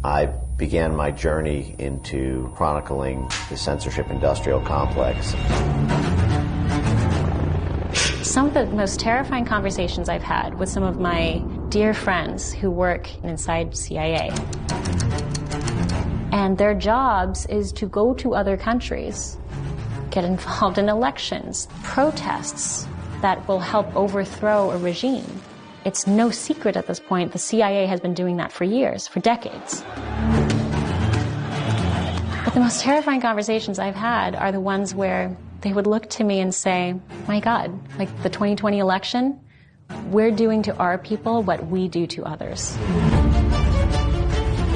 I began my journey into chronicling the censorship industrial complex. Some of the most terrifying conversations I've had with some of my dear friends who work inside CIA. And their jobs is to go to other countries, get involved in elections, protests that will help overthrow a regime. It's no secret at this point, the CIA has been doing that for years, for decades. But the most terrifying conversations I've had are the ones where they would look to me and say, my God, like the 2020 election, we're doing to our people what we do to others.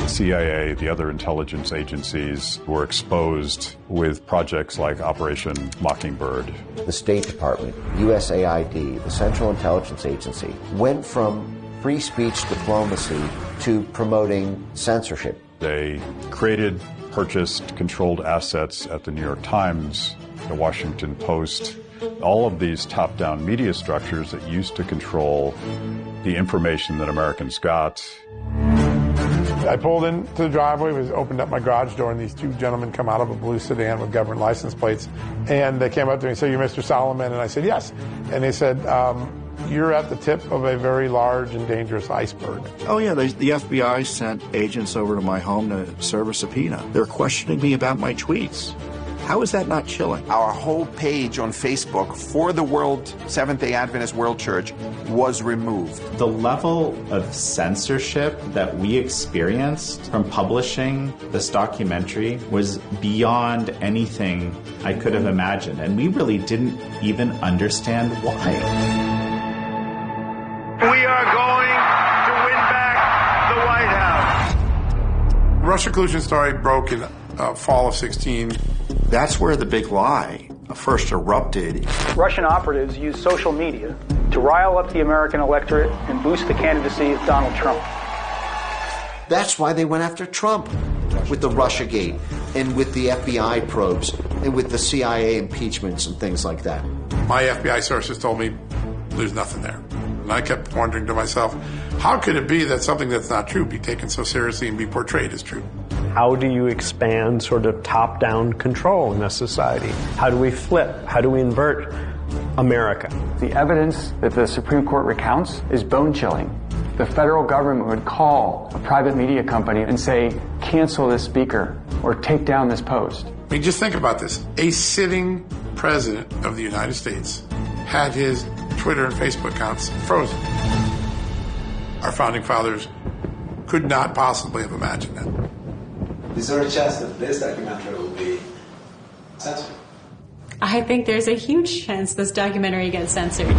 The CIA, the other intelligence agencies were exposed with projects like Operation Mockingbird. The State Department, USAID, the Central Intelligence Agency, went from free speech diplomacy to promoting censorship. They created, purchased, controlled assets at the New York Times, the Washington Post, all of these top-down media structures that used to control the information that Americans got. I pulled into the driveway, opened up my garage door, and these two gentlemen come out of a blue sedan with government license plates. And they came up to me and said, "You're Mr. 𝗪𝗪?" And I said, "Yes." And they said, "You're at the tip of a very large and dangerous iceberg." Oh, yeah, the FBI sent agents over to my home to serve a subpoena. They're questioning me about my tweets. How is that not chilling? Our whole page on Facebook for the Seventh-day Adventist World Church was removed. The level of censorship that we experienced from publishing this documentary was beyond anything I could have imagined, and we really didn't even understand why. We are going to win back the White House. Russia collusion story broke in fall of 16. That's where the big lie first erupted. Russian operatives use social media to rile up the American electorate and boost the candidacy of Donald Trump. That's why they went after Trump with the Russiagate and with the FBI probes and with the CIA impeachments and things like that. My FBI sources told me there's nothing there. And I kept wondering to myself, how could it be that something that's not true be taken so seriously and be portrayed as true? How do you expand sort of top-down control in a society? How do we flip? How do we invert America? The evidence that the Supreme Court recounts is bone-chilling. The federal government would call a private media company and say, cancel this speaker or take down this post. I mean, just think about this. A sitting president of the United States had his Twitter and Facebook accounts frozen. Our founding fathers could not possibly have imagined that. Is there a chance that this documentary will be censored? I think there's a huge chance this documentary gets censored.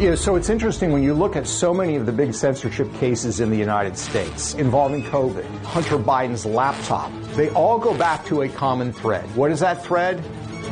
Yeah, so it's interesting when you look at so many of the big censorship cases in the United States involving COVID, Hunter Biden's laptop, they all go back to a common thread. What is that thread?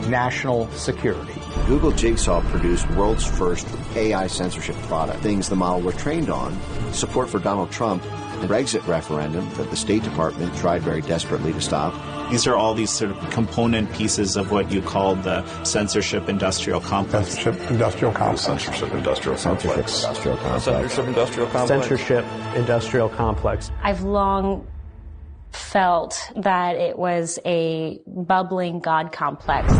National security. Google Jigsaw produced world's first AI censorship product, things the model were trained on, support for Donald Trump, the Brexit referendum that the State Department tried very desperately to stop. These are all these sort of component pieces of what you call the censorship industrial complex. Censorship industrial complex. Censorship industrial complex. Censorship industrial complex. Censorship industrial complex. I've long felt that it was a bubbling God complex.